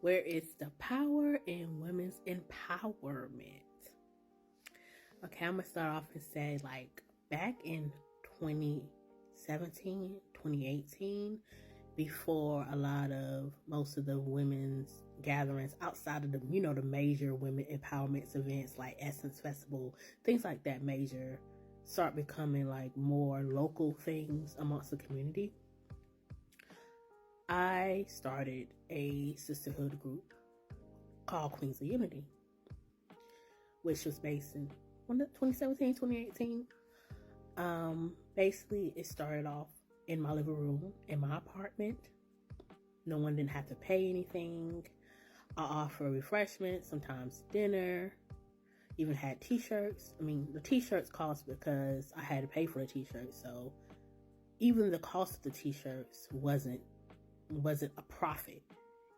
Where is the power in women's empowerment? Okay, I'm gonna start off and say, like, back in 2017, 2018, before most of the women's gatherings outside of the major women empowerment events like Essence Festival, things like that start becoming like more local things amongst the community. I started a sisterhood group called Queens of Unity, which was based in 2017, 2018. Basically, it started off in my living room in my apartment. No one didn't have to pay anything. I offer refreshments, sometimes dinner, even had t-shirts. I mean, the t-shirts cost because I had to pay for the t-shirts, so even the cost of the t-shirts wasn't a profit.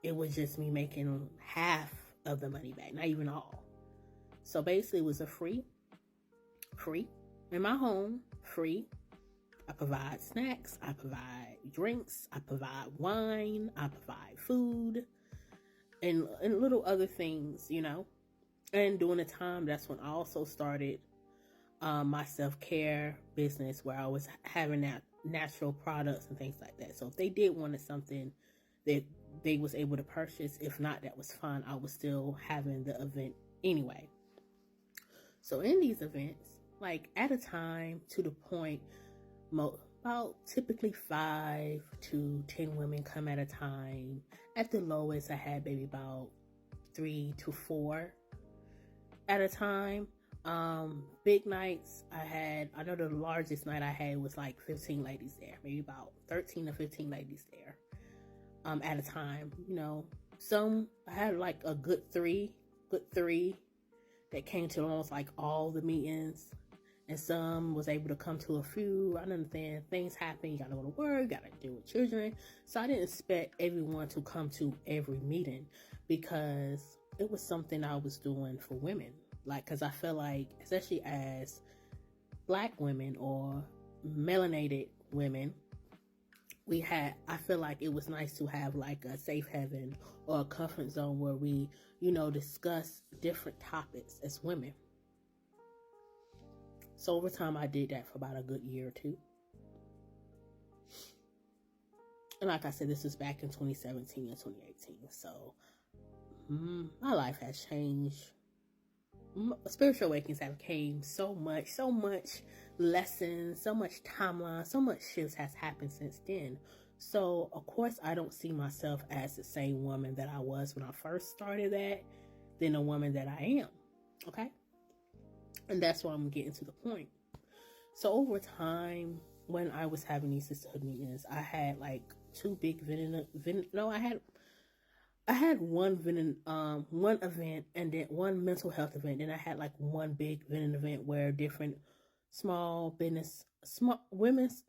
It was just me making half of the money back, not even all. So basically it was a free in my home, free. I provide snacks, I provide drinks, I provide wine, I provide food, and little other things, And during the time, that's when I also started my self-care business, where I was having that natural products and things like that. So if they did wanted something that they was able to purchase, if not, that was fine. I was still having the event anyway. So in these events, like at a time, to the point, about typically 5 to 10 women come at a time. At the lowest, I had maybe about 3 to 4 at a time. Big nights, I know the largest night I had was like 15 ladies there, maybe about 13 to 15 ladies there, at a time. Some, I had like a good three that came to almost like all the meetings, and some was able to come to a few. I understand things happen, you gotta go to work, gotta deal with children, so I didn't expect everyone to come to every meeting, because it was something I was doing for women. Like, because I feel like, especially as Black women or melanated women, I feel like it was nice to have like a safe haven or a comfort zone where we, discuss different topics as women. So over time, I did that for about a good year or two. And like I said, this was back in 2017 and 2018. So my life has changed. Spiritual awakenings have came so much lessons, so much timeline, so much shifts has happened since then. So of course I don't see myself as the same woman that I was when I first started that, than the woman that I am. Okay? And that's why I'm getting to the point. So over time, when I was having these sisterhood meetings, I had like 2 big I had one event, and then one mental health event. Then I had like one big vending event where different small business owners,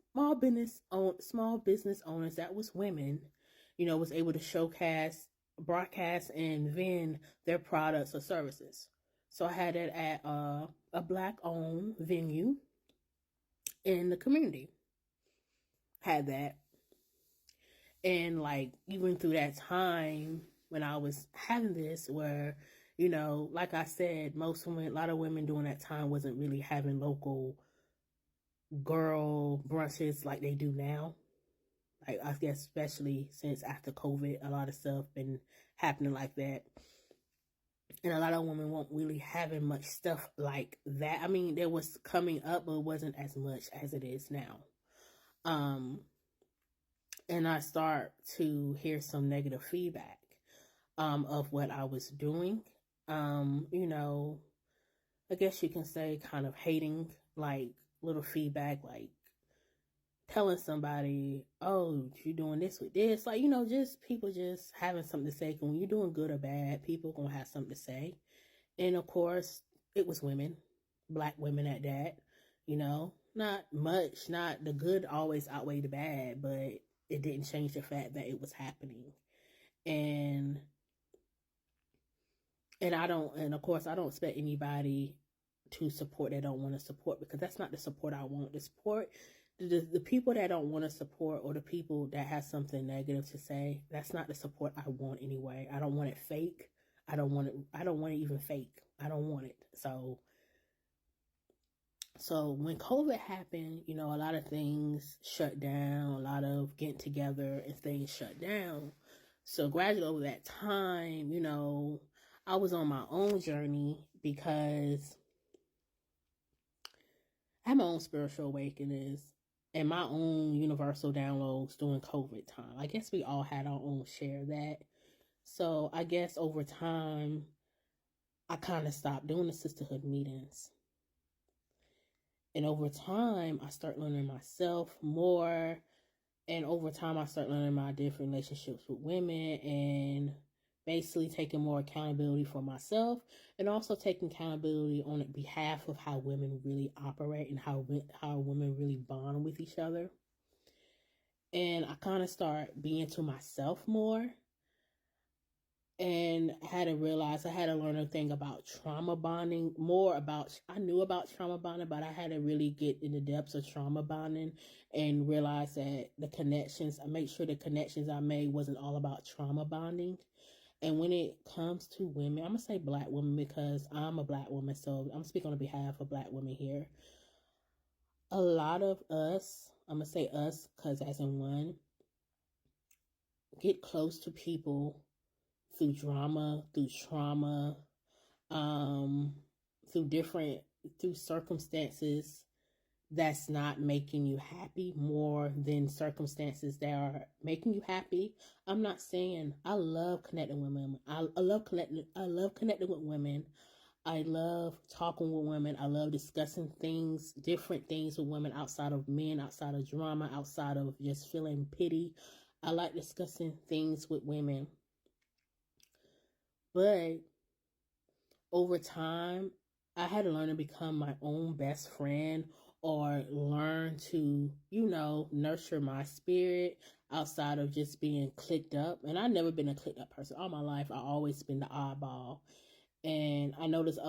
that was women, was able to showcase, broadcast, and vend their products or services. So I had it at a Black-owned venue in the community. Had that. And like, even through that time when I was having this, where, like I said, a lot of women during that time wasn't really having local girl brunches like they do now. Like, I guess especially since after COVID, a lot of stuff been happening like that. And a lot of women weren't really having much stuff like that. I mean, there was coming up, but it wasn't as much as it is now. And I start to hear some negative feedback of what I was doing. I guess you can say kind of hating, like little feedback, like telling somebody, oh, you're doing this with this. Like, just people just having something to say. And when you're doing good or bad, people going to have something to say. And of course, it was women, Black women at that, not much, not the good always outweigh the bad, but it didn't change the fact that it was happening. And of course, I don't expect anybody to support that don't want to support, because that's not the support I want. The support The people that don't want to support, or the people that have something negative to say, that's not the support I want anyway. I don't want it fake. I don't want it even fake. I don't want it. So when COVID happened, a lot of things shut down, a lot of getting together and things shut down. So gradually over that time, I was on my own journey because I had my own spiritual awakenings and my own universal downloads during COVID time. I guess we all had our own share of that. So I guess over time, I kind of stopped doing the sisterhood meetings. And over time, I start learning myself more. And over time, I start learning my different relationships with women and basically taking more accountability for myself, and also taking accountability on behalf of how women really operate and how women really bond with each other. And I kind of start being to myself more. And I had to realize I had to learn a thing about trauma bonding, I knew about trauma bonding, but I had to really get in the depths of trauma bonding and realize that make sure the connections I made wasn't all about trauma bonding. And when it comes to women, I'm going to say Black women because I'm a Black woman, so I'm speaking on behalf of Black women here. A lot of us, I'm going to say us because as in one, get close to people through drama, through trauma, through circumstances that's not making you happy more than circumstances that are making you happy. I'm not saying I love connecting with women. I love connecting with women. I love talking with women. I love discussing different things with women outside of men, outside of drama, outside of just feeling pity. I like discussing things with women. But over time, I had to learn to become my own best friend, or learn to, nurture my spirit outside of just being clicked up. And I've never been a clicked up person. All my life, I always been the oddball. And I noticed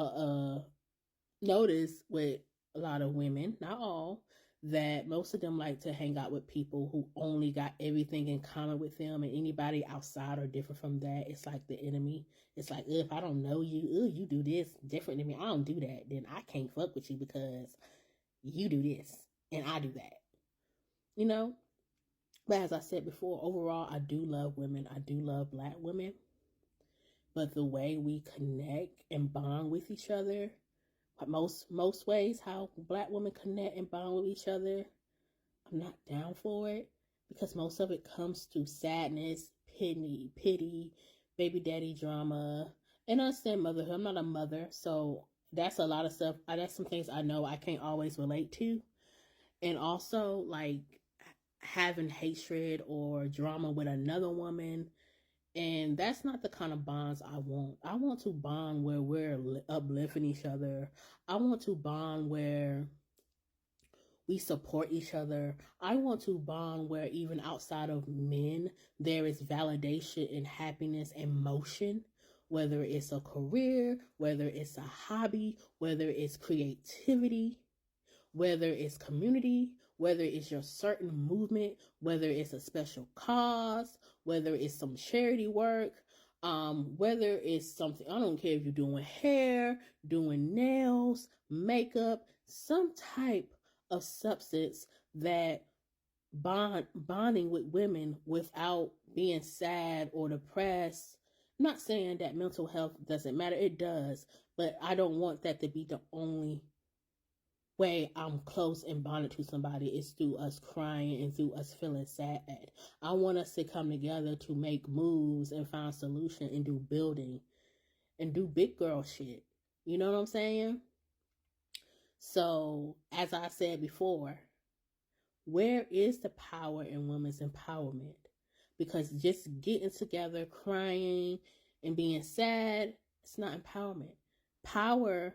with a lot of women, not all, that most of them like to hang out with people who only got everything in common with them, and anybody outside or different from that, it's like the enemy. It's like, if I don't know you, you do this different than me, I don't do that, then I can't fuck with you because you do this and I do that. But as I said before, overall, I do love women. I do love Black women. But the way we connect and bond with each other, most ways how Black women connect and bond with each other, I'm not down for it, because most of it comes through sadness, pity, baby daddy drama, and I understand motherhood. I'm not a mother, so that's a lot of stuff. That's some things I know I can't always relate to. And also, like, having hatred or drama with another woman. And that's not the kind of bonds I want. I want to bond where we're uplifting each other. I want to bond where we support each other. I want to bond where even outside of men, there is validation and happiness and motion, whether it's a career, whether it's a hobby, whether it's creativity, whether it's community, whether it's your certain movement, whether it's a special cause, whether it's some charity work, whether it's something, I don't care if you're doing hair, doing nails, makeup, some type of substance that bonding with women without being sad or depressed. I'm not saying that mental health doesn't matter, it does, but I don't want that to be the only way I'm close and bonded to somebody is through us crying and through us feeling sad. I want us to come together to make moves and find solution and do building and do big girl shit. You know what I'm saying? So, as I said before, where is the power in women's empowerment? Because just getting together, crying, and being sad, it's not empowerment. Power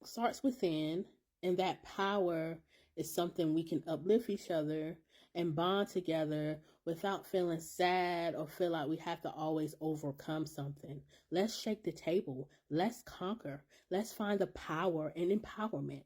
starts within, and that power is something we can uplift each other and bond together without feeling sad or feel like we have to always overcome something. Let's shake the table. Let's conquer. Let's find the power and empowerment.